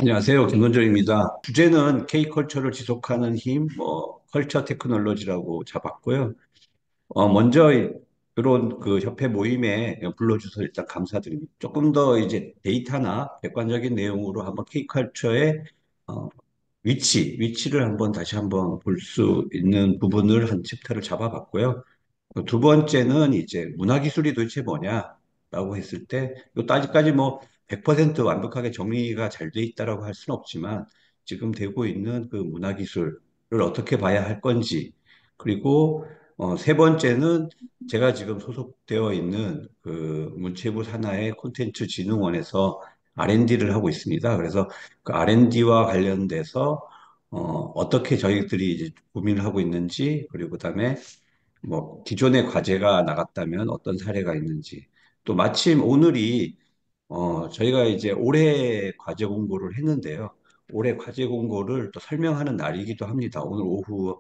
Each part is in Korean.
안녕하세요. 김건정입니다. 주제는 K컬처를 지속하는 힘, 컬처 테크놀로지라고 잡았고요. 먼저 이런 그 협회 모임에 불러주셔서 일단 감사드립니다. 조금 더 이제 데이터나 객관적인 내용으로 한번 K컬처의 어, 위치를 한번 다시 한번 볼 수 있는 부분을 한 챕터를 잡아봤고요. 두 번째는 이제 문화기술이 도대체 뭐냐라고 했을 때, 이것도 아직까지 뭐 100% 완벽하게 정리가 잘 돼 있다라고 할 수는 없지만, 지금 되고 있는 그 문화기술을 어떻게 봐야 할 건지, 그리고 세 번째는 제가 지금 소속되어 있는 그 문체부 산하의 콘텐츠 진흥원에서 R&D를 하고 있습니다. 그래서 그 R&D와 관련돼서 어떻게 저희들이 이제 고민을 하고 있는지, 그리고 그다음에 뭐 기존의 과제가 나갔다면 어떤 사례가 있는지, 또 마침 오늘이 저희가 이제 올해 과제 공고를 했는데요. 올해 과제 공고를 또 설명하는 날이기도 합니다. 오늘 오후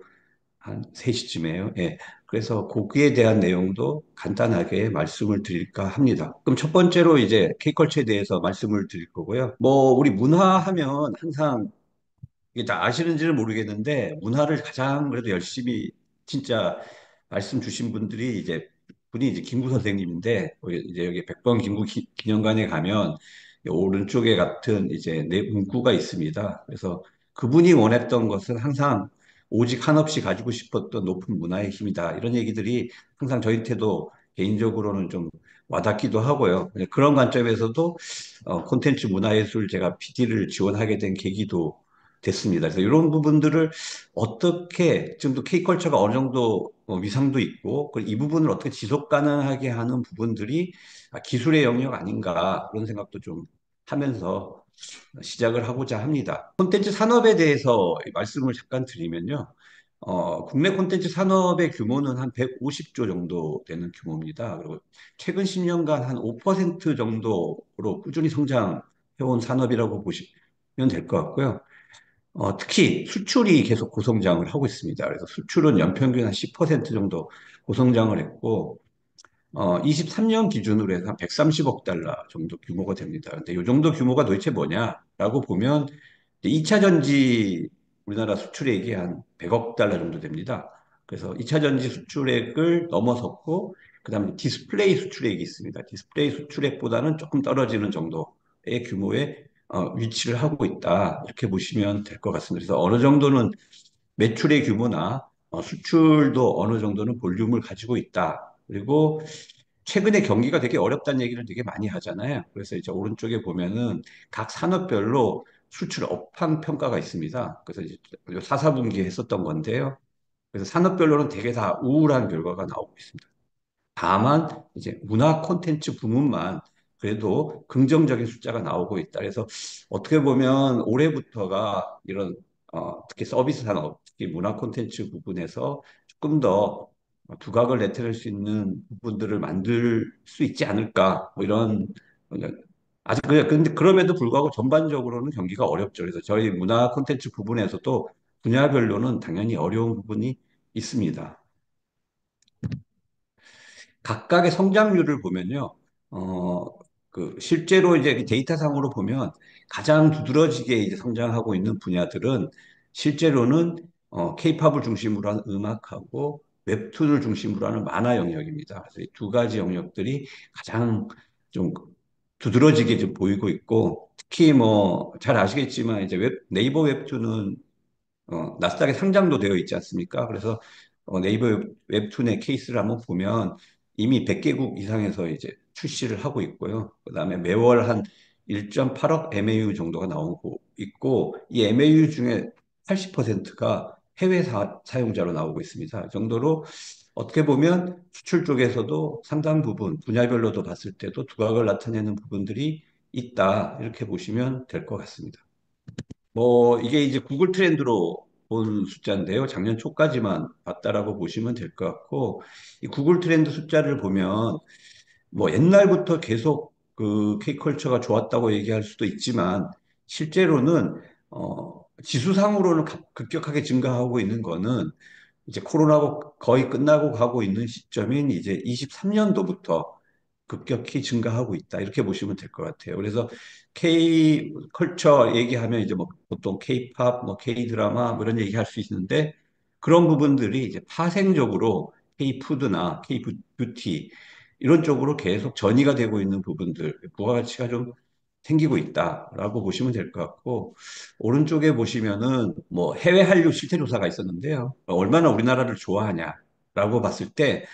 한 3시쯤에요. 예. 그래서 거기에 대한 내용도 간단하게 말씀을 드릴까 합니다. 그럼 첫 번째로 이제 K컬처에 대해서 말씀을 드릴 거고요. 뭐 우리 문화 하면 항상 이게 다 아시는지는 모르겠는데, 문화를 가장 그래도 열심히 진짜 말씀 주신 분들이 이제 분이 이제 김구 선생님인데, 이제 여기 백번 김구 기념관에 가면 오른쪽에 같은 이제 네 문구가 있습니다. 그래서 그분이 원했던 것은 항상 오직 한없이 가지고 싶었던 높은 문화의 힘이다, 이런 얘기들이 항상 저희한테도 개인적으로는 좀 와닿기도 하고요. 그런 관점에서도 콘텐츠 문화예술 제가 PD를 지원하게 된 계기도 됐습니다. 그래서 이런 부분들을 어떻게, 지금도 K컬처가 어느 정도 위상도 있고, 그리고 이 부분을 어떻게 지속 가능하게 하는 부분들이 기술의 영역 아닌가, 그런 생각도 좀 하면서 시작을 하고자 합니다. 콘텐츠 산업에 대해서 말씀을 잠깐 드리면요. 국내 콘텐츠 산업의 규모는 한 150조 정도 되는 규모입니다. 그리고 최근 10년간 한 5% 정도로 꾸준히 성장해온 산업이라고 보시면 될 것 같고요. 특히 수출이 계속 고성장을 하고 있습니다. 그래서 수출은 연평균 한 10% 정도 고성장을 했고, 23년 기준으로 해서 한 130억 달러 정도 규모가 됩니다. 근데 이 정도 규모가 도대체 뭐냐라고 보면, 2차 전지 우리나라 수출액이 한 100억 달러 정도 됩니다. 그래서 2차 전지 수출액을 넘어섰고, 그다음에 디스플레이 수출액이 있습니다. 디스플레이 수출액보다는 조금 떨어지는 정도의 규모의 위치를 하고 있다, 이렇게 보시면 될 것 같습니다. 그래서 어느 정도는 매출의 규모나 수출도 어느 정도는 볼륨을 가지고 있다. 그리고 최근에 경기가 되게 어렵다는 얘기를 되게 많이 하잖아요. 그래서 이제 오른쪽에 보면은 각 산업별로 수출 업황 평가가 있습니다. 그래서 이제 4분기 했었던 건데요. 그래서 산업별로는 되게 다 우울한 결과가 나오고 있습니다. 다만 이제 문화 콘텐츠 부문만 그래도 긍정적인 숫자가 나오고 있다. 그래서 어떻게 보면 올해부터가 이런 특히 서비스 산업, 특히 문화 콘텐츠 부분에서 조금 더 두각을 내세울 수 있는 부분들을 만들 수 있지 않을까, 뭐 이런. 아직 근데 그럼에도 불구하고 전반적으로는 경기가 어렵죠. 그래서 저희 문화 콘텐츠 부분에서도 분야별로는 당연히 어려운 부분이 있습니다. 각각의 성장률을 보면요. 어, 실제로 이제 그 데이터상으로 보면 가장 두드러지게 이제 성장하고 있는 분야들은 실제로는 케이팝을 중심으로 한 음악하고 웹툰을 중심으로 하는 만화 영역입니다. 그래서 이 두 가지 영역들이 가장 좀 두드러지게 좀 보이고 있고, 특히 뭐 잘 아시겠지만 이제 네이버 웹툰은 나스닥에 상장도 되어 있지 않습니까? 그래서 네이버 웹툰의 케이스를 한번 보면 이미 100개국 이상에서 이제 출시를 하고 있고요. 그다음에 매월 한 1.8억 MAU 정도가 나오고 있고, 이 MAU 중에 80%가 해외 사용자로 나오고 있습니다. 이 정도로 어떻게 보면 수출 쪽에서도 상당 부분 분야별로도 봤을 때도 두각을 나타내는 부분들이 있다, 이렇게 보시면 될 것 같습니다. 뭐 이게 이제 구글 트렌드로 본 숫자인데요. 작년 초까지만 봤다라고 보시면 될 것 같고, 이 구글 트렌드 숫자를 보면 뭐 옛날부터 계속 그 K컬처가 좋았다고 얘기할 수도 있지만, 실제로는 지수상으로는 급격하게 증가하고 있는 거는 이제 코로나가 거의 끝나고 가고 있는 시점인 이제 23년도부터 급격히 증가하고 있다. 이렇게 보시면 될 것 같아요. 그래서 K 컬처 얘기하면 이제 뭐 보통 K-팝, 뭐 K-드라마 뭐 이런 얘기할 수 있는데 그런 부분들이 이제 파생적으로 K-푸드나 K-뷰티 이런 쪽으로 계속 전이가 되고 있는 부분들, 부가가치가 좀 생기고 있다라고 보시면 될 것 같고 오른쪽에 보시면은 뭐 해외 한류 실태 조사가 있었는데요. 얼마나 우리나라를 좋아하냐라고 봤을 때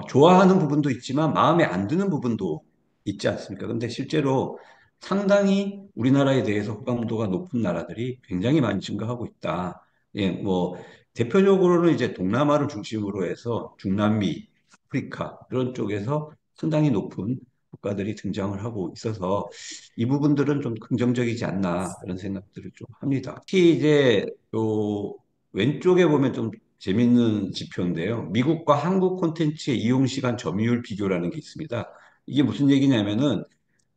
좋아하는 부분도 있지만 마음에 안 드는 부분도 있지 않습니까? 근데 실제로 상당히 우리나라에 대해서 호감도가 높은 나라들이 굉장히 많이 증가하고 있다. 예, 뭐 대표적으로는 이제 동남아를 중심으로 해서 중남미, 아프리카 이런 쪽에서 상당히 높은 국가들이 등장을 하고 있어서 이 부분들은 좀 긍정적이지 않나 이런 생각들을 좀 합니다. 특히 이제 요 왼쪽에 보면 좀 재밌는 지표인데요. 미국과 한국 콘텐츠의 이용 시간 점유율 비교라는 게 있습니다. 이게 무슨 얘기냐면은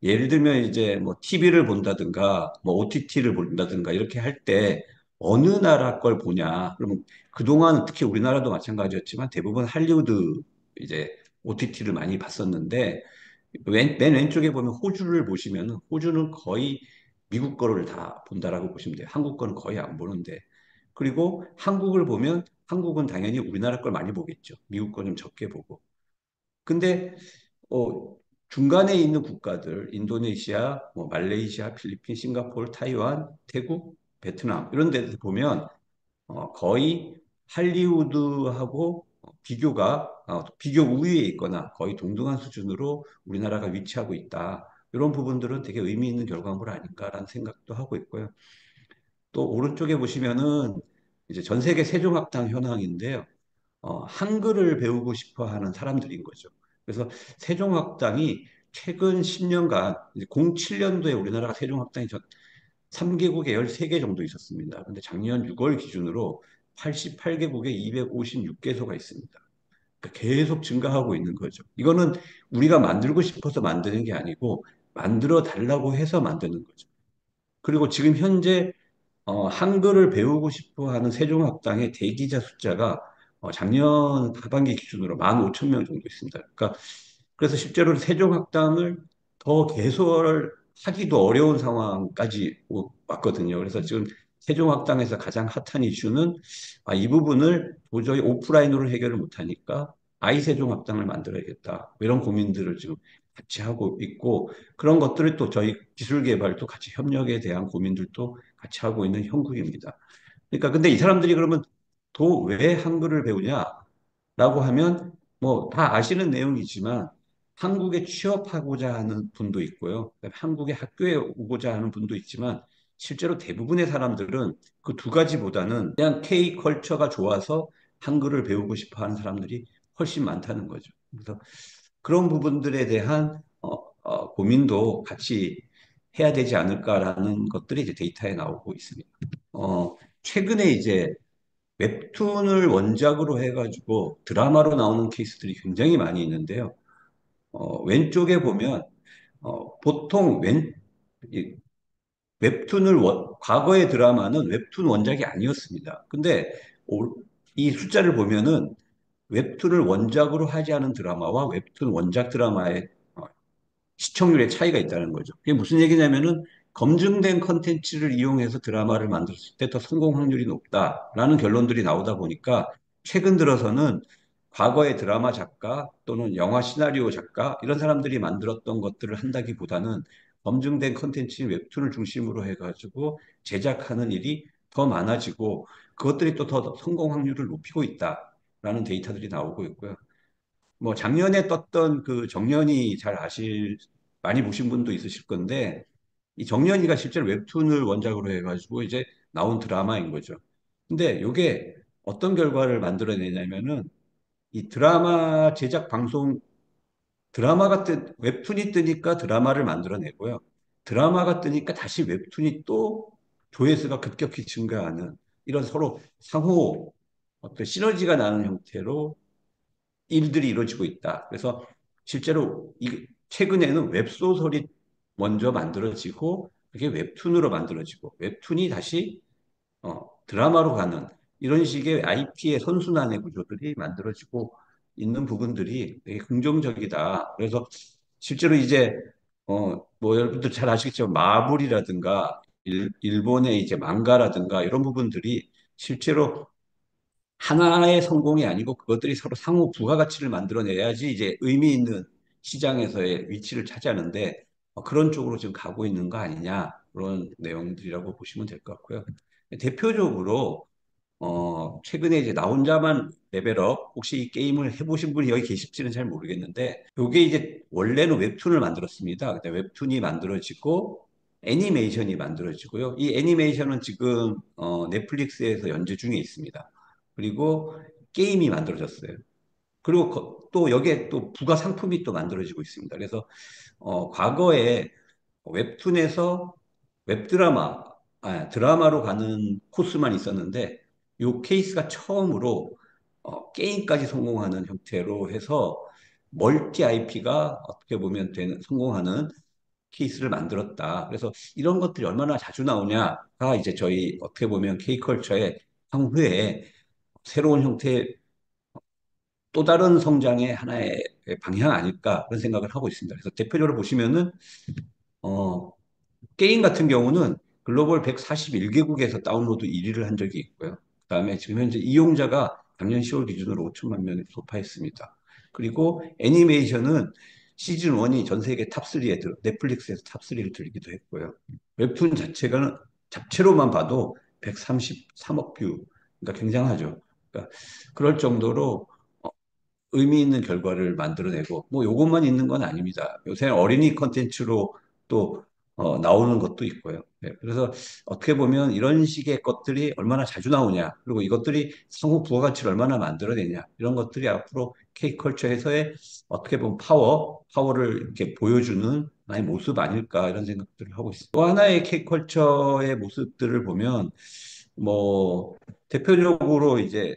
예를 들면 이제 뭐 TV를 본다든가 뭐 OTT를 본다든가 이렇게 할 때 어느 나라 걸 보냐. 그러면 그동안 특히 우리나라도 마찬가지였지만 대부분 할리우드 이제 OTT를 많이 봤었는데 맨 왼쪽에 보면 호주를 보시면은 호주는 거의 미국 거를 다 본다라고 보시면 돼요. 한국 거는 거의 안 보는데. 그리고 한국을 보면 한국은 당연히 우리나라 걸 많이 보겠죠. 미국 거 좀 적게 보고. 근데 어, 중간에 있는 국가들, 인도네시아, 뭐 말레이시아, 필리핀, 싱가포르, 타이완, 태국, 베트남 이런 데서 보면 거의 할리우드하고 비교 우위에 있거나 거의 동등한 수준으로 우리나라가 위치하고 있다. 이런 부분들은 되게 의미 있는 결과물 아닌가라는 생각도 하고 있고요. 또 오른쪽에 보시면은 이제 전 세계 세종학당 현황인데요. 한글을 배우고 싶어 하는 사람들인 거죠. 그래서 세종학당이 최근 10년간, 07년도에 우리나라가 세종학당이 3개국에 13개 정도 있었습니다. 근데 작년 6월 기준으로 88개국에 256개소가 있습니다. 그러니까 계속 증가하고 있는 거죠. 이거는 우리가 만들고 싶어서 만드는 게 아니고 만들어 달라고 해서 만드는 거죠. 그리고 지금 현재 한글을 배우고 싶어 하는 세종학당의 대기자 숫자가 작년 하반기 기준으로 15,000명 정도 있습니다. 그러니까 그래서 실제로 세종학당을 더 개설하기도 어려운 상황까지 왔거든요. 그래서 지금 세종학당에서 가장 핫한 이슈는 이 부분을 도저히 오프라인으로 해결을 못하니까 아이세종학당을 만들어야겠다. 이런 고민들을 지금 같이 하고 있고 그런 것들을 또 저희 기술개발도 같이 협력에 대한 고민들도 같이 하고 있는 형국입니다. 그러니까 근데 이 사람들이 그러면 또 왜 한글을 배우냐라고 하면 뭐 다 아시는 내용이지만 한국에 취업하고자 하는 분도 있고요. 그다음에 한국의 학교에 오고자 하는 분도 있지만 실제로 대부분의 사람들은 그 두 가지보다는 그냥 K 컬처가 좋아서 한글을 배우고 싶어 하는 사람들이 훨씬 많다는 거죠. 그래서 그런 부분들에 대한 고민도 같이 해야 되지 않을까라는 것들이 이제 데이터에 나오고 있습니다. 최근에 이제 웹툰을 원작으로 해가지고 드라마로 나오는 케이스들이 굉장히 많이 있는데요. 왼쪽에 보면 보통 이 과거의 드라마는 웹툰 원작이 아니었습니다. 근데 이 숫자를 보면은 웹툰을 원작으로 하지 않은 드라마와 웹툰 원작 드라마의 시청률의 차이가 있다는 거죠. 그게 무슨 얘기냐면은 검증된 컨텐츠를 이용해서 드라마를 만들었을 때 더 성공 확률이 높다라는 결론들이 나오다 보니까 최근 들어서는 과거의 드라마 작가 또는 영화 시나리오 작가 이런 사람들이 만들었던 것들을 한다기보다는 검증된 컨텐츠 웹툰을 중심으로 해가지고 제작하는 일이 더 많아지고 그것들이 또 더 성공 확률을 높이고 있다라는 데이터들이 나오고 있고요. 뭐 작년에 떴던 그 정년이 많이 보신 분도 있으실 건데 이 정년이가 실제로 웹툰을 원작으로 해가지고 이제 나온 드라마인 거죠. 근데 이게 어떤 결과를 만들어내냐면은 이 드라마 제작 방송 웹툰이 뜨니까 드라마를 만들어내고요. 드라마가 뜨니까 다시 웹툰이 또 조회수가 급격히 증가하는 이런 서로 상호 어떤 시너지가 나는 형태로 일들이 이루어지고 있다. 그래서 실제로 최근에는 웹소설이 먼저 만들어지고 그게 웹툰으로 만들어지고 웹툰이 다시 드라마로 가는 이런 식의 IP의 선순환의 구조들이 만들어지고 있는 부분들이 되게 긍정적이다. 그래서 실제로 이제 뭐 여러분들 잘 아시겠지만 마블이라든가 일본의 이제 망가라든가 이런 부분들이 실제로 하나의 성공이 아니고 그것들이 서로 상호 부가가치를 만들어내야지 이제 의미 있는 시장에서의 위치를 차지하는데 그런 쪽으로 지금 가고 있는 거 아니냐 그런 내용들이라고 보시면 될 것 같고요. 대표적으로 최근에 이제 나 혼자만 레벨업, 혹시 이 게임을 해보신 분이 여기 계실지는 잘 모르겠는데, 요게 이제 원래는 웹툰을 만들었습니다. 근데 웹툰이 만들어지고, 애니메이션이 만들어지고요. 이 애니메이션은 지금, 넷플릭스에서 연재 중에 있습니다. 그리고 게임이 만들어졌어요. 그리고 또 여기에 또 부가 상품이 또 만들어지고 있습니다. 그래서 과거에 웹툰에서 웹드라마, 드라마로 가는 코스만 있었는데, 이 케이스가 처음으로 게임까지 성공하는 형태로 해서 멀티 IP가 어떻게 보면 성공하는 케이스를 만들었다. 그래서 이런 것들이 얼마나 자주 나오냐가 이제 저희 어떻게 보면 K컬처의 향후에 새로운 형태의 또 다른 성장의 하나의 방향 아닐까 그런 생각을 하고 있습니다. 그래서 대표적으로 보시면은 어, 게임 같은 경우는 글로벌 141개국에서 다운로드 1위를 한 적이 있고요. 그다음에 지금 현재 이용자가 작년 10월 기준으로 5천만 명을 돌파했습니다. 그리고 애니메이션은 시즌 1이 전 세계 탑3에 넷플릭스에서 탑3를 들기도 했고요. 웹툰 자체가 잡채로만 봐도 133억 뷰, 그러니까 굉장하죠. 그러니까 그럴 정도로 의미 있는 결과를 만들어내고 뭐 요것만 있는 건 아닙니다. 요새 어린이 컨텐츠로 또 나오는 것도 있고요. 네, 그래서 어떻게 보면 이런 식의 것들이 얼마나 자주 나오냐, 그리고 이것들이 상호 부가가치를 얼마나 만들어내냐, 이런 것들이 앞으로 K컬처에서의 어떻게 보면 파워를 이렇게 보여주는 하나의 모습 아닐까 이런 생각들을 하고 있습니다. 또 하나의 K컬처의 모습들을 보면 뭐 대표적으로 이제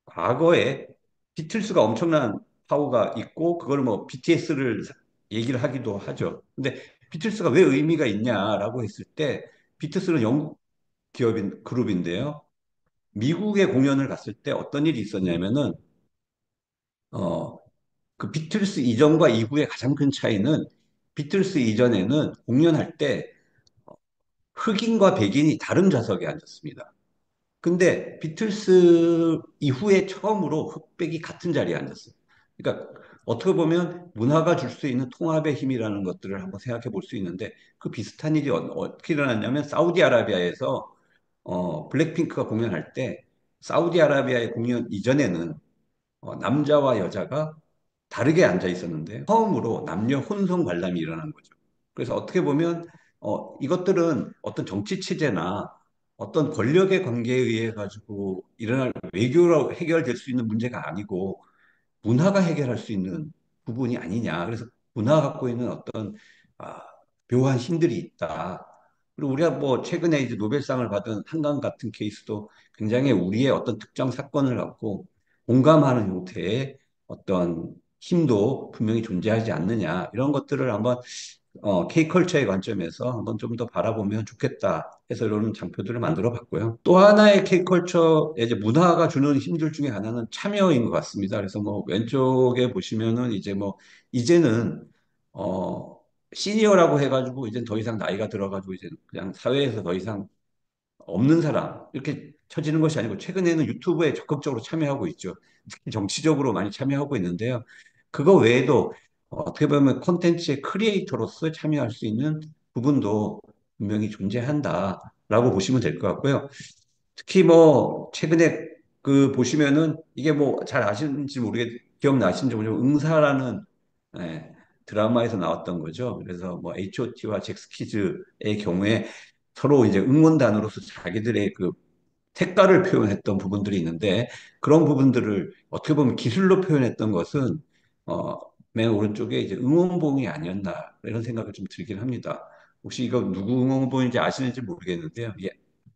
과거에 비틀스가 엄청난 파워가 있고 그걸 뭐 BTS를 얘기를 하기도 하죠. 근데 비틀스가 왜 의미가 있냐라고 했을 때 비틀스는 영국 기업인 그룹인데요. 미국에 공연을 갔을 때 어떤 일이 있었냐면은 어, 그 비틀스 이전과 이후의 가장 큰 차이는 비틀스 이전에는 공연할 때 흑인과 백인이 다른 좌석에 앉았습니다. 근데 비틀스 이후에 처음으로 흑백이 같은 자리에 앉았어요. 그러니까 어떻게 보면 문화가 줄 수 있는 통합의 힘이라는 것들을 한번 생각해 볼 수 있는데 그 비슷한 일이 어떻게 일어났냐면 사우디아라비아에서 블랙핑크가 공연할 때 사우디아라비아의 공연 이전에는 남자와 여자가 다르게 앉아 있었는데 처음으로 남녀 혼성 관람이 일어난 거죠. 그래서 어떻게 보면 이것들은 어떤 정치 체제나 어떤 권력의 관계에 의해 가지고 일어날 외교로 해결될 수 있는 문제가 아니고 문화가 해결할 수 있는 부분이 아니냐. 그래서 문화가 갖고 있는 어떤 아, 묘한 힘들이 있다. 그리고 우리가 뭐 최근에 이제 노벨상을 받은 한강 같은 케이스도 굉장히 우리의 어떤 특정 사건을 갖고 공감하는 형태의 어떤 힘도 분명히 존재하지 않느냐. 이런 것들을 한번 K컬처의 관점에서 한번 좀 더 바라보면 좋겠다 해서 이런 장표들을 만들어 봤고요. 또 하나의 K컬처, 이제 문화가 주는 힘들 중에 하나는 참여인 것 같습니다. 그래서 뭐 왼쪽에 보시면은 이제 뭐 이제는 어 시니어라고 해가지고 이제 더 이상 나이가 들어가지고 이제 그냥 사회에서 더 이상 없는 사람 이렇게 쳐지는 것이 아니고 최근에는 유튜브에 적극적으로 참여하고 있죠. 특히 정치적으로 많이 참여하고 있는데요. 그거 외에도 어떻게 보면 콘텐츠의 크리에이터로서 참여할 수 있는 부분도 분명히 존재한다라고 보시면 될 것 같고요. 특히 뭐 최근에 그 보시면은 이게 뭐 잘 아시는지 기억나시는지 모르지만 응사라는 예, 드라마에서 나왔던 거죠. 그래서 뭐 H.O.T와 잭스키즈의 경우에 서로 이제 응원단으로서 자기들의 그 색깔을 표현했던 부분들이 있는데 그런 부분들을 어떻게 보면 기술로 표현했던 것은 어, 맨 오른쪽에 이제 응원봉이 아니었나 이런 생각을 좀 들긴 합니다. 혹시 이거 누구 응원봉인지 아시는지 모르겠는데요. 예,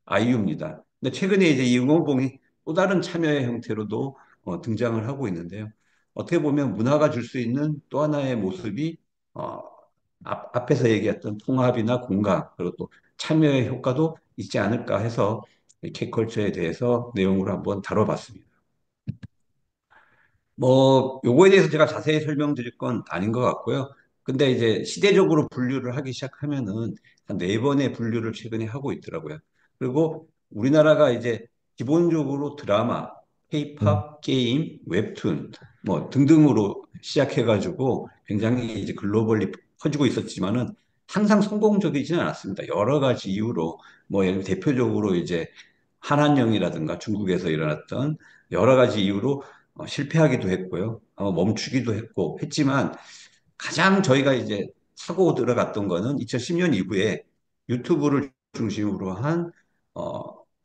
아이유입니다. 근데 최근에 이제 이 응원봉이 또 다른 참여의 형태로도 등장을 하고 있는데요. 어떻게 보면 문화가 줄 수 있는 또 하나의 모습이 어, 앞에서 얘기했던 통합이나 공감 그리고 또 참여의 효과도 있지 않을까 해서 K컬처에 대해서 내용으로 한번 다뤄봤습니다. 뭐 요거에 대해서 제가 자세히 설명드릴 건 아닌 것 같고요. 근데 이제 시대적으로 분류를 하기 시작하면은 한 네 번의 분류를 최근에 하고 있더라고요. 그리고 우리나라가 이제 기본적으로 드라마, 음, 케이팝, 게임, 웹툰 뭐 등등으로 시작해가지고 굉장히 이제 글로벌리 퍼지고 있었지만은 항상 성공적이지는 않았습니다. 여러 가지 이유로 뭐 예를 들어 대표적으로 이제 한한령이라든가 중국에서 일어났던 여러 가지 이유로 실패하기도 했고요. 멈추기도 했고 했지만 가장 저희가 이제 사고 들어갔던 거는 2010년 이후에 유튜브를 중심으로 한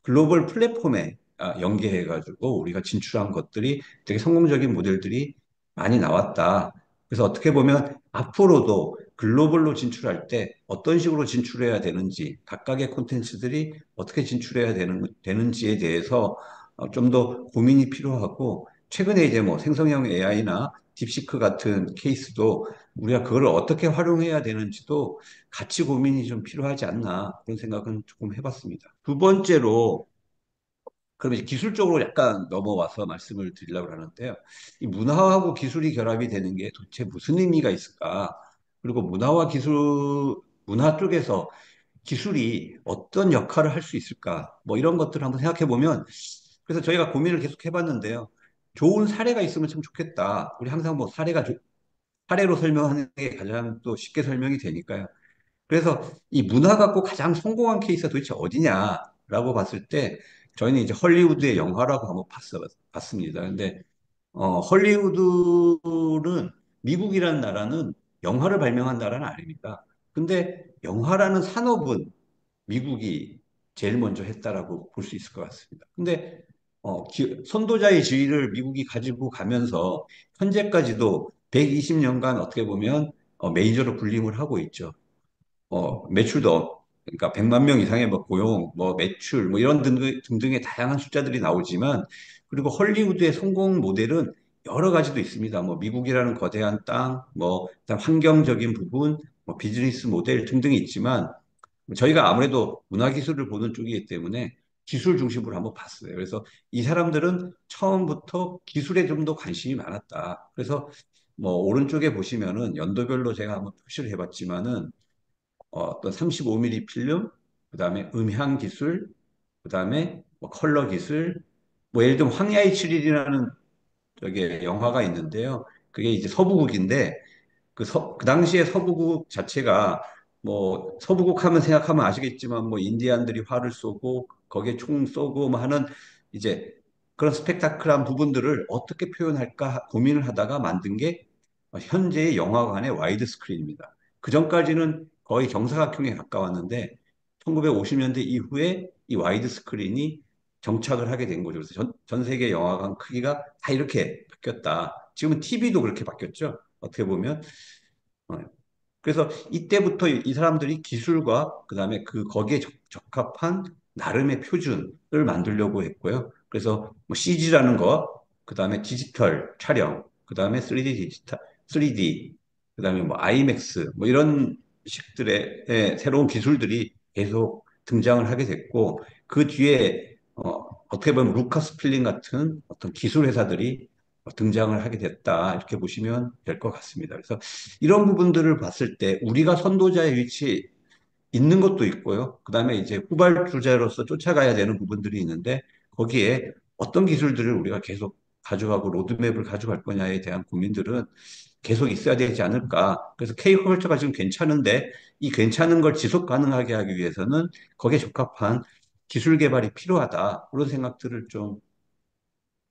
글로벌 플랫폼에 연계해가지고 우리가 진출한 것들이 되게 성공적인 모델들이 많이 나왔다. 그래서 어떻게 보면 앞으로도 글로벌로 진출할 때 어떤 식으로 진출해야 되는지, 각각의 콘텐츠들이 어떻게 진출해야 되는지에 대해서 좀 더 고민이 필요하고, 최근에 이제 뭐 생성형 AI나 딥시크 같은 케이스도 우리가 그걸 어떻게 활용해야 되는지도 같이 고민이 좀 필요하지 않나 그런 생각은 조금 해봤습니다. 두 번째로 그럼 이제 기술적으로 약간 넘어와서 말씀을 드리려고 하는데요. 이 문화하고 기술이 결합이 되는 게 도대체 무슨 의미가 있을까? 그리고 문화와 문화 쪽에서 기술이 어떤 역할을 할 수 있을까? 뭐 이런 것들을 한번 생각해 보면 그래서 저희가 고민을 계속 해봤는데요. 좋은 사례가 있으면 참 좋겠다. 우리 항상 뭐 사례로 설명하는 게 가장 또 쉽게 설명이 되니까요. 그래서 이 문화 갖고 가장 성공한 케이스가 도대체 어디냐라고 봤을 때 저희는 이제 헐리우드의 영화라고 한번 봤습니다. 근데 헐리우드는 미국이라는 나라는 영화를 발명한 나라는 아닙니다. 근데 영화라는 산업은 미국이 제일 먼저 했다라고 볼 수 있을 것 같습니다. 근데 선도자의 지위를 미국이 가지고 가면서 현재까지도 120년간 어떻게 보면 메이저로 군림을 하고 있죠. 매출도 그러니까 100만 명 이상의 뭐 고용, 뭐 매출, 뭐 이런 등등의 다양한 숫자들이 나오지만 그리고 헐리우드의 성공 모델은 여러 가지도 있습니다. 뭐 미국이라는 거대한 땅, 뭐 그다음 환경적인 부분, 뭐 비즈니스 모델 등등이 있지만 저희가 아무래도 문화기술을 보는 쪽이기 때문에 기술 중심으로 한번 봤어요. 그래서 이 사람들은 처음부터 기술에 좀 더 관심이 많았다. 그래서 뭐 오른쪽에 보시면은 연도별로 제가 한번 표시를 해봤지만은 어떤 35mm 필름, 그다음에 음향 기술, 그다음에 뭐 컬러 기술, 뭐 예를 들면 황야의 7일이라는 저기 영화가 있는데요. 그게 이제 서부극인데 그 당시에 서부국 자체가 뭐 서부국 하면 생각하면 아시겠지만 뭐 인디안들이 활을 쏘고 거기에 총 쏘고 뭐 하는 이제 그런 스펙타클한 부분들을 어떻게 표현할까 고민을 하다가 만든 게 현재의 영화관의 와이드 스크린입니다. 그 전까지는 거의 경사각형에 가까웠는데 1950년대 이후에 이 와이드 스크린이 정착을 하게 된 거죠. 그래서 전 세계 영화관 크기가 다 이렇게 바뀌었다. 지금은 TV도 그렇게 바뀌었죠. 어떻게 보면. 어, 그래서 이때부터 이 사람들이 기술과 그다음에 거기에 적합한 나름의 표준을 만들려고 했고요. 그래서 뭐 CG라는 거, 그다음에 디지털 촬영, 그다음에 3D 디지털, 3D, 그다음에 뭐 IMAX 뭐 이런 식들의 새로운 기술들이 계속 등장을 하게 됐고 그 뒤에 어떻게 보면 루카스 필름 같은 어떤 기술 회사들이 등장을 하게 됐다 이렇게 보시면 될 것 같습니다. 그래서 이런 부분들을 봤을 때 우리가 선도자의 위치에 있는 것도 있고요. 그다음에 이제 후발주자로서 쫓아가야 되는 부분들이 있는데 거기에 어떤 기술들을 우리가 계속 가져가고 로드맵을 가져갈 거냐에 대한 고민들은 계속 있어야 되지 않을까. 그래서 K컬처가 지금 괜찮은데 이 괜찮은 걸 지속 가능하게 하기 위해서는 거기에 적합한 기술 개발이 필요하다. 그런 생각들을 좀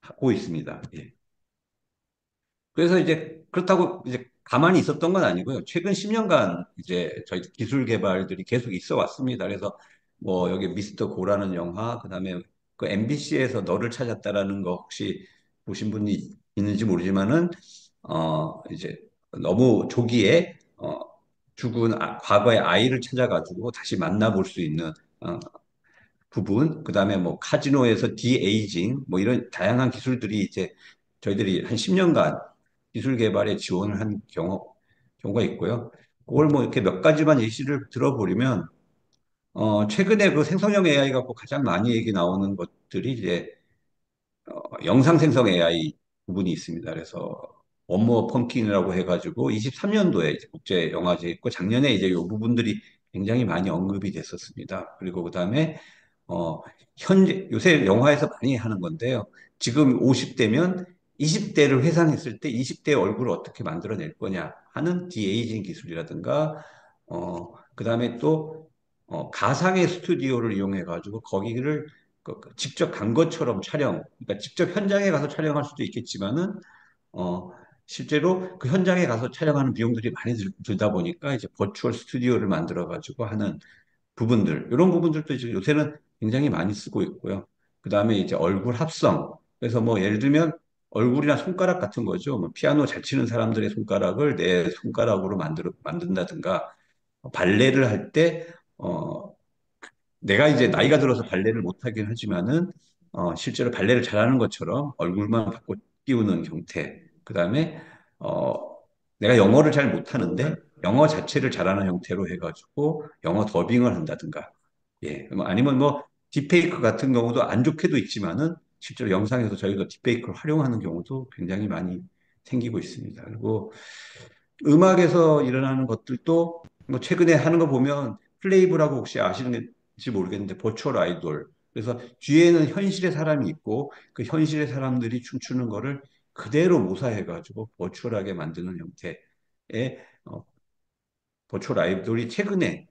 하고 있습니다. 예. 그래서 이제 그렇다고 이제 가만히 있었던 건 아니고요. 최근 10년간 이제 저희 기술 개발들이 계속 있어 왔습니다. 그래서 뭐 여기 미스터 고라는 영화, 그다음에 그 MBC에서 너를 찾았다라는 거 혹시 보신 분이 있는지 모르지만은 이제 너무 조기에 죽은 과거의 아이를 찾아가지고 다시 만나볼 수 있는 어, 부분, 그다음에 뭐 카지노에서 디에이징 뭐 이런 다양한 기술들이 이제 저희들이 한 10년간 기술 개발에 지원을 한 경우가 있고요. 그걸 뭐 이렇게 몇 가지만 예시를 들어보려면 최근에 그 생성형 AI 갖고 가장 많이 얘기 나오는 것들이 이제 영상 생성 AI 부분이 있습니다. 그래서 원모어 펌킨이라고 해가지고 23년도에 이제 국제 영화제 있고 작년에 이제 요 부분들이 굉장히 많이 언급이 됐었습니다. 그리고 그다음에 어 현재 요새 영화에서 많이 하는 건데요. 지금 50대면 20대를 회상했을 때 20대 얼굴을 어떻게 만들어낼 거냐 하는 디에이징 기술이라든가 그다음에 또 가상의 스튜디오를 이용해 가지고 거기를 직접 간 것처럼 촬영, 그러니까 직접 현장에 가서 촬영할 수도 있겠지만은 어, 실제로 그 현장에 가서 촬영하는 비용들이 많이 들다 보니까 이제 버추얼 스튜디오를 만들어 가지고 하는 부분들, 이런 부분들도 이제 요새는 굉장히 많이 쓰고 있고요. 그 다음에 이제 얼굴 합성. 그래서 뭐 예를 들면 얼굴이나 손가락 같은 거죠. 뭐 피아노 잘 치는 사람들의 손가락을 내 손가락으로 만든다든가 발레를 할 때, 내가 이제 나이가 들어서 발레를 못하긴 하지만은 실제로 발레를 잘하는 것처럼 얼굴만 바꿔 띄우는 형태. 그다음에 어, 내가 영어를 잘 못하는데 영어 자체를 잘하는 형태로 해가지고 영어 더빙을 한다든가. 예, 아니면 뭐 딥페이크 같은 경우도 안 좋게도 있지만은 실제로 영상에서 저희가 딥페이크를 활용하는 경우도 굉장히 많이 생기고 있습니다. 그리고 음악에서 일어나는 것들도 뭐 최근에 하는 거 보면 플레이브라고 혹시 아시는지 모르겠는데 버추얼 아이돌. 그래서 뒤에는 현실의 사람이 있고 그 현실의 사람들이 춤추는 거를 그대로 모사해가지고 버추얼하게 만드는 형태의 버추얼 아이돌이 최근에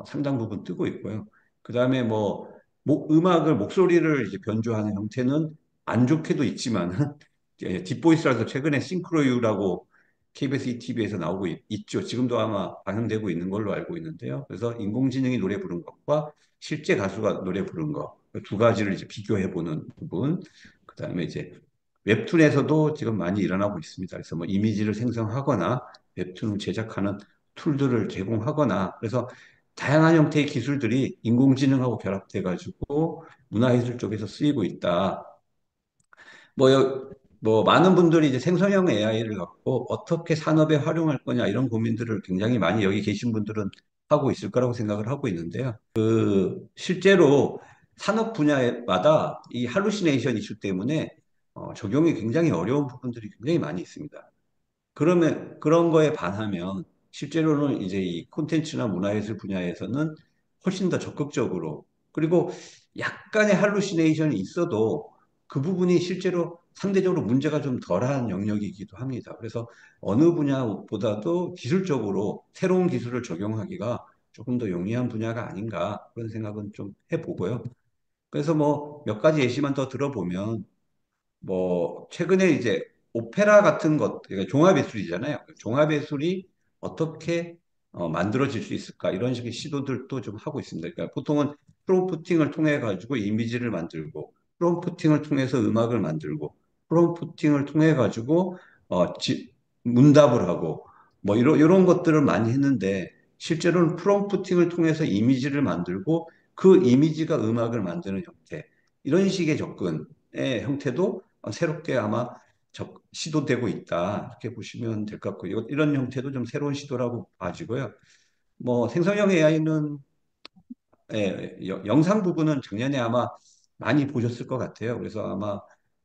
상당 부분 뜨고 있고요. 그 다음에 뭐 음악을 목소리를 이제 변조하는 형태는 안 좋게도 있지만은 딥보이스라서 최근에 싱크로유라고 KBS ETV에서 나오고 있죠. 지금도 아마 방영되고 있는 걸로 알고 있는데요. 그래서 인공지능이 노래 부른 것과 실제 가수가 노래 부른 것 두 가지를 이제 비교해 보는 부분. 그 다음에 이제 웹툰에서도 지금 많이 일어나고 있습니다. 그래서 뭐 이미지를 생성하거나 웹툰을 제작하는 툴들을 제공하거나 그래서 다양한 형태의 기술들이 인공지능하고 결합돼 가지고 문화예술 쪽에서 쓰이고 있다. 뭐, 뭐 많은 분들이 이제 생성형 AI를 갖고 어떻게 산업에 활용할 거냐 이런 고민들을 굉장히 많이 여기 계신 분들은 하고 있을 거라고 생각을 하고 있는데요. 실제로 산업 분야마다 이 할루시네이션 이슈 때문에 적용이 굉장히 어려운 부분들이 굉장히 많이 있습니다. 그러면 그런 거에 반하면 실제로는 이제 이 콘텐츠나 문화예술 분야에서는 훨씬 더 적극적으로 그리고 약간의 할루시네이션이 있어도 그 부분이 실제로 상대적으로 문제가 좀 덜한 영역이기도 합니다. 그래서 어느 분야보다도 기술적으로 새로운 기술을 적용하기가 조금 더 용이한 분야가 아닌가 그런 생각은 좀 해보고요. 그래서 뭐 몇 가지 예시만 더 들어보면 뭐 최근에 이제 오페라 같은 것, 그러니까 종합예술이잖아요. 종합예술이 어떻게 만들어질 수 있을까 이런 식의 시도들도 좀 하고 있습니다. 그러니까 보통은 프롬프팅을 통해 가지고 이미지를 만들고, 프롬프팅을 통해서 음악을 만들고, 프롬프팅을 통해 가지고 문답을 하고 뭐 이런 것들을 많이 했는데 실제로는 프롬프팅을 통해서 이미지를 만들고 그 이미지가 음악을 만드는 형태 이런 식의 접근의 형태도 새롭게 아마 시도되고 있다. 이렇게 보시면 될 것 같고, 이런 형태도 좀 새로운 시도라고 봐지고요. 뭐, 생성형 AI는, 영상 부분은 작년에 아마 많이 보셨을 것 같아요. 그래서 아마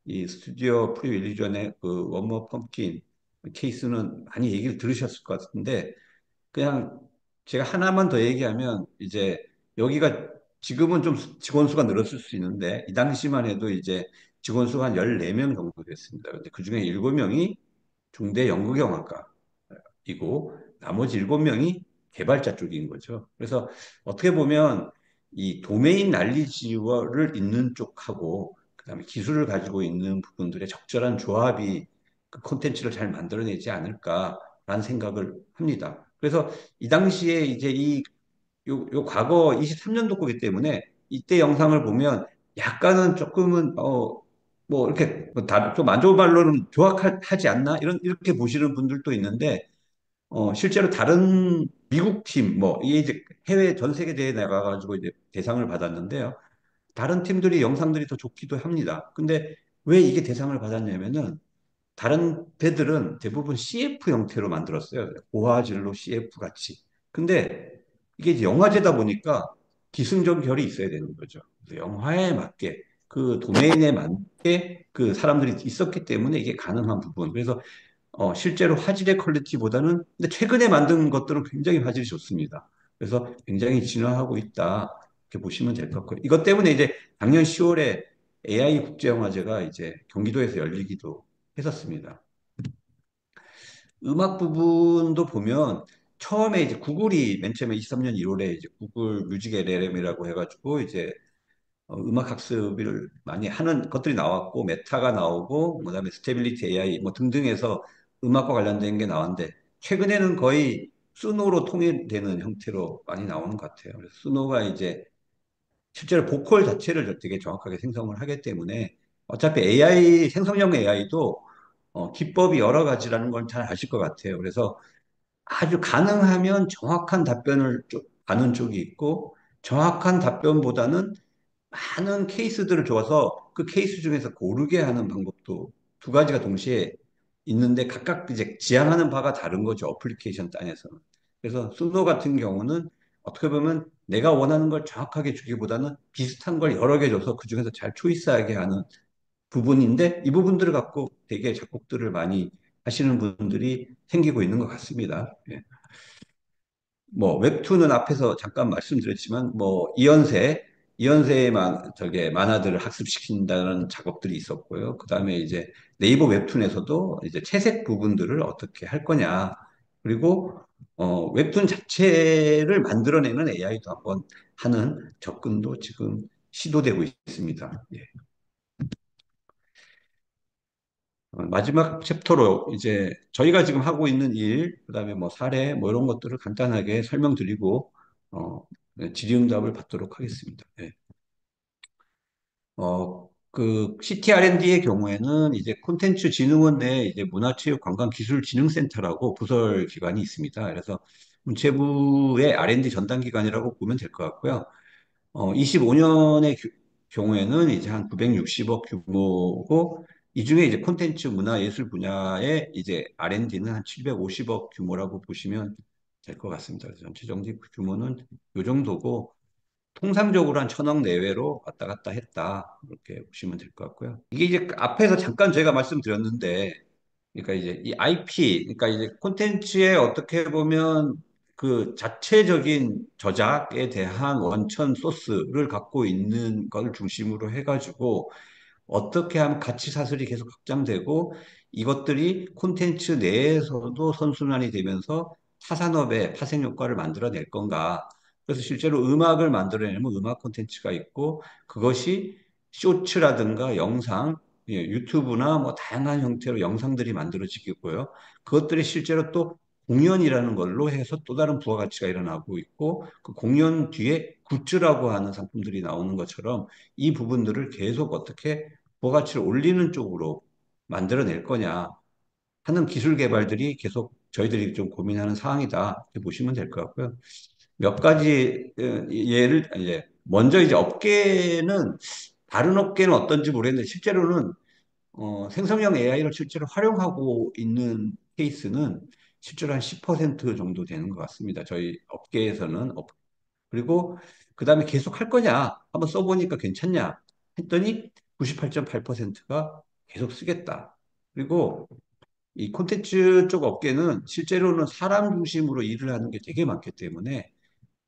이 스튜디오 프리윌리전의 그 원모 펌킨 케이스는 많이 얘기를 들으셨을 것 같은데, 그냥 제가 하나만 더 얘기하면 이제 여기가 지금은 좀 직원 수가 늘었을 수 있는데 이 당시만 해도 이제 직원 수가 한 14명 정도 됐습니다. 근데 그중에 7명이 중대 연극영화과이고 나머지 7명이 개발자 쪽인 거죠. 그래서 어떻게 보면 이 도메인 난리지어를 있는 쪽하고 그다음에 기술을 가지고 있는 부분들의 적절한 조합이 그 콘텐츠를 잘 만들어내지 않을까라는 생각을 합니다. 그래서 이 당시에 이제 요 과거 23년도 거기 때문에 이때 영상을 보면 약간은 조금은 뭐 이렇게 좀 안 좋은 말로는 조악하지 않나 이렇게 보시는 분들도 있는데 실제로 다른 미국 팀 뭐 이게 이제 해외 전 세계 대회에 나가가지고 이제 대상을 받았는데요. 다른 팀들이 영상들이 더 좋기도 합니다. 근데 왜 이게 대상을 받았냐면은 다른 데들은 대부분 CF 형태로 만들었어요. 고화질로 CF 같이. 근데 이게 이제 영화제다 보니까 기승전 결이 있어야 되는 거죠. 그래서 영화에 맞게 그 도메인에 맞게 그 사람들이 있었기 때문에 이게 가능한 부분. 그래서 실제로 화질의 퀄리티보다는, 근데 최근에 만든 것들은 굉장히 화질이 좋습니다. 그래서 굉장히 진화하고 있다. 이렇게 보시면 될 것 같고요. 이것 때문에 이제 작년 10월에 AI 국제영화제가 이제 경기도에서 열리기도 했었습니다. 음악 부분도 보면 처음에 이제 구글이 맨 처음에 23년 1월에 이제 구글 뮤직 LLM이라고 해가지고 이제 음악 학습을 많이 하는 것들이 나왔고, 메타가 나오고, 그다음에 스테빌리티 AI 뭐 등등해서 음악과 관련된 게 나왔는데, 최근에는 거의 수노로 통일되는 형태로 많이 나오는 것 같아요. 그래서 수노가 이제 실제로 보컬 자체를 되게 정확하게 생성을 하기 때문에, 어차피 AI, 생성형 AI도 기법이 여러 가지라는 건 잘 아실 것 같아요. 그래서 아주 가능하면 정확한 답변을 가는 쪽이 있고, 정확한 답변보다는 많은 케이스들을 줘서 그 케이스 중에서 고르게 하는 방법도 두 가지가 동시에 있는데, 각각 이제 지향하는 바가 다른 거죠. 어플리케이션 단에서는. 그래서 수노 같은 경우는 어떻게 보면 내가 원하는 걸 정확하게 주기보다는 비슷한 걸 여러 개 줘서 그 중에서 잘 초이스하게 하는 부분인데, 이 부분들을 갖고 되게 작곡들을 많이 하시는 분들이 생기고 있는 것 같습니다. 예. 뭐 웹툰은 앞에서 잠깐 말씀드렸지만 뭐 이연세의 저게 만화들을 학습시킨다는 작업들이 있었고요. 그다음에 이제 네이버 웹툰에서도 이제 채색 부분들을 어떻게 할 거냐. 그리고 웹툰 자체를 만들어내는 AI도 한번 하는 접근도 지금 시도되고 있습니다. 예. 마지막 챕터로 이제 저희가 지금 하고 있는 일, 그다음에 뭐 사례, 뭐 이런 것들을 간단하게 설명드리고, 네, 질의응답을 받도록 하겠습니다. 네. 그 CTR&D의 경우에는 이제 콘텐츠 진흥원 내에 이제 문화체육관광기술진흥센터라고 부설 기관이 있습니다. 그래서 문체부의 R&D 전담 기관이라고 보면 될 것 같고요. 25년의 경우에는 이제 한 960억 규모고, 이 중에 이제 콘텐츠 문화예술 분야의 이제 R&D는 한 750억 규모라고 보시면 될 것 같습니다. 그래서 전체적 규모는 이 정도고, 통상적으로 한 1,000억 내외로 왔다 갔다 했다. 이렇게 보시면 될 것 같고요. 이게 이제 앞에서 잠깐 제가 말씀드렸는데, 그러니까 이제 이 IP, 그러니까 이제 콘텐츠에 어떻게 보면 그 자체적인 저작에 대한 원천 소스를 갖고 있는 걸 중심으로 해가지고 어떻게 하면 가치 사슬이 계속 확장되고 이것들이 콘텐츠 내에서도 선순환이 되면서 타산업의 파생 효과를 만들어낼 건가. 그래서 실제로 음악을 만들어내면 음악 콘텐츠가 있고, 그것이 쇼츠라든가 영상, 예, 유튜브나 뭐 다양한 형태로 영상들이 만들어지겠고요. 그것들이 실제로 또 공연이라는 걸로 해서 또 다른 부가가치가 일어나고 있고, 그 공연 뒤에 굿즈라고 하는 상품들이 나오는 것처럼 이 부분들을 계속 어떻게 부가가치를 올리는 쪽으로 만들어낼 거냐 하는 기술 개발들이 계속 저희들이 좀 고민하는 사항이다. 이렇게 보시면 될 것 같고요. 몇 가지 예를 이제 먼저 이제 업계는, 다른 업계는 어떤지 모르겠는데 실제로는 생성형 AI를 실제로 활용하고 있는 케이스는 실제로 한 10% 정도 되는 것 같습니다. 저희 업계에서는. 그리고 그 다음에 계속 할 거냐? 한번 써보니까 괜찮냐? 했더니 98.8%가 계속 쓰겠다. 그리고 이 콘텐츠 쪽 업계는 실제로는 사람 중심으로 일을 하는 게 되게 많기 때문에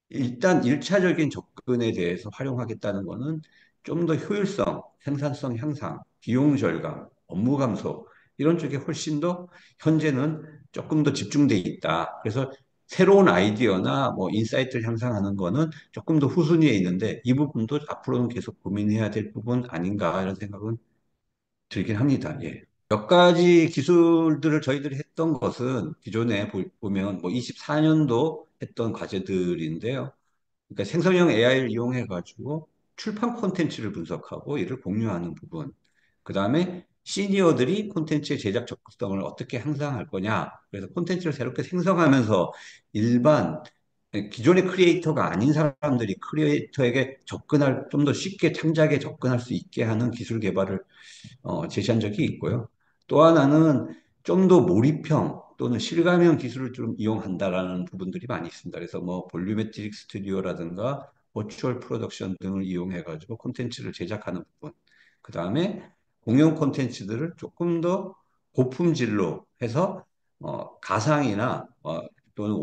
일단 1차적인 접근에 대해서 활용하겠다는 거는 좀 더 효율성, 생산성 향상, 비용 절감, 업무 감소 이런 쪽에 훨씬 더 현재는 조금 더 집중돼 있다. 그래서 새로운 아이디어나 뭐 인사이트를 향상하는 거는 조금 더 후순위에 있는데, 이 부분도 앞으로는 계속 고민해야 될 부분 아닌가 이런 생각은 들긴 합니다. 예. 몇 가지 기술들을 저희들이 했던 것은 기존에 보면 뭐 24년도 했던 과제들인데요. 그러니까 생성형 AI를 이용해 가지고 출판 콘텐츠를 분석하고 이를 공유하는 부분. 그 다음에 시니어들이 콘텐츠의 제작 적극성을 어떻게 향상할 거냐. 그래서 콘텐츠를 새롭게 생성하면서 일반 기존의 크리에이터가 아닌 사람들이 크리에이터에게 접근할, 좀 더 쉽게 창작에 접근할 수 있게 하는 기술 개발을 제시한 적이 있고요. 또 하나는 좀 더 몰입형 또는 실감형 기술을 좀 이용한다라는 부분들이 많이 있습니다. 그래서 뭐 볼류메트릭 스튜디오라든가 버추얼 프로덕션 등을 이용해 가지고 콘텐츠를 제작하는 부분. 그 다음에 공연 콘텐츠들을 조금 더 고품질로 해서 가상이나 또는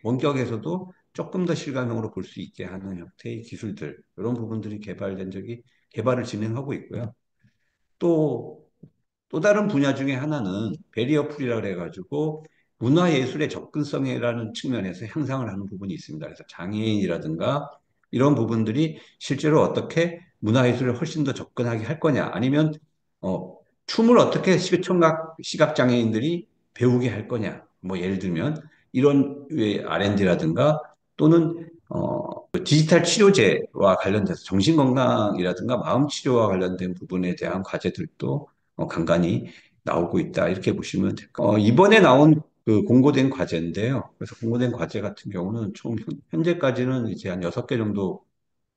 원격에서도 조금 더 실감형으로 볼 수 있게 하는 형태의 기술들 이런 부분들이 개발을 진행하고 있고요. 또 또 다른 분야 중에 하나는 베리어 풀이라고 해가지고 문화예술의 접근성이라는 측면에서 향상을 하는 부분이 있습니다. 그래서 장애인이라든가 이런 부분들이 실제로 어떻게 문화예술을 훨씬 더 접근하게 할 거냐, 아니면 어, 춤을 어떻게 시각장애인들이 배우게 할 거냐, 뭐 예를 들면 이런 R&D라든가 또는 그 디지털 치료제와 관련돼서 정신건강이라든가 마음치료와 관련된 부분에 대한 과제들도 간간히 나오고 있다. 이렇게 보시면 될 것 같아요. 이번에 나온 그 공고된 과제인데요. 그래서 공고된 과제 같은 경우는 총 현재까지는 이제 한 6개 정도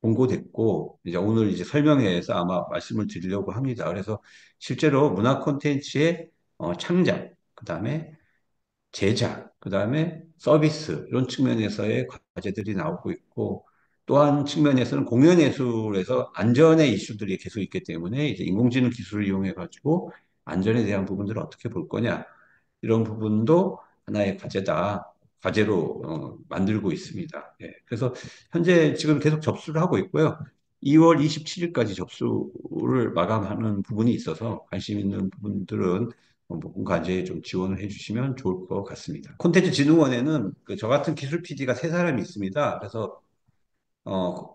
공고됐고, 이제 오늘 이제 설명회에서 아마 말씀을 드리려고 합니다. 그래서 실제로 문화 콘텐츠의 창작, 그 다음에 제작, 그 다음에 서비스, 이런 측면에서의 과제들이 나오고 있고, 또한 측면에서는 공연예술에서 안전의 이슈들이 계속 있기 때문에 이제 인공지능 기술을 이용해가지고 안전에 대한 부분들을 어떻게 볼 거냐, 이런 부분도 하나의 과제로 만들고 있습니다. 예, 그래서 현재 지금 계속 접수를 하고 있고요. 2월 27일까지 접수를 마감하는 부분이 있어서 관심 있는 부분들은 본 과제에 좀 지원을 해주시면 좋을 것 같습니다. 콘텐츠진흥원에는 저 같은 기술 PD가 3사람이 있습니다. 그래서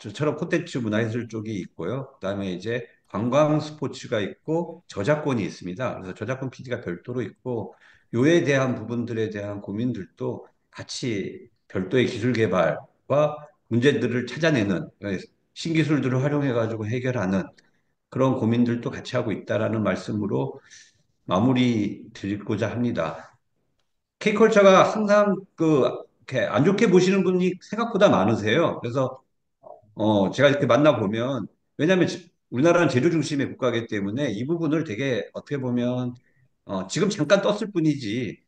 저처럼 콘텐츠 문화예술 쪽이 있고요. 그다음에 이제 관광 스포츠가 있고 저작권이 있습니다. 그래서 저작권 PD가 별도로 있고 요에 대한 부분들에 대한 고민들도 같이 별도의 기술 개발과 문제들을 찾아내는 신기술들을 활용해 가지고 해결하는 그런 고민들도 같이 하고 있다라는 말씀으로 마무리 드리고자 합니다. K컬처가 항상 이렇게 안 좋게 보시는 분이 생각보다 많으세요. 그래서 제가 이렇게 만나보면, 왜냐하면 우리나라는 제조 중심의 국가이기 때문에 이 부분을 되게 어떻게 보면, 지금 잠깐 떴을 뿐이지,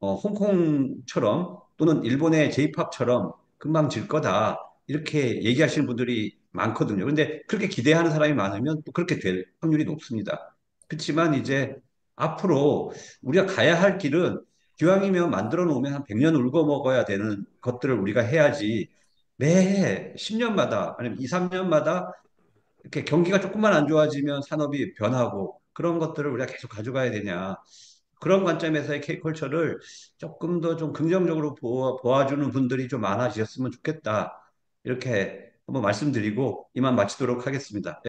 홍콩처럼 또는 일본의 J-팝처럼 금방 질 거다. 이렇게 얘기하시는 분들이 많거든요. 근데 그렇게 기대하는 사람이 많으면 또 그렇게 될 확률이 높습니다. 그렇지만 이제 앞으로 우리가 가야 할 길은 기왕이면 만들어 놓으면 한 100년 울고 먹어야 되는 것들을 우리가 해야지 매해 10년마다 아니면 2, 3년마다 이렇게 경기가 조금만 안 좋아지면 산업이 변하고 그런 것들을 우리가 계속 가져가야 되냐. 그런 관점에서의 K컬처를 조금 더 좀 긍정적으로 보아주는 분들이 좀 많아지셨으면 좋겠다. 이렇게 한번 말씀드리고 이만 마치도록 하겠습니다.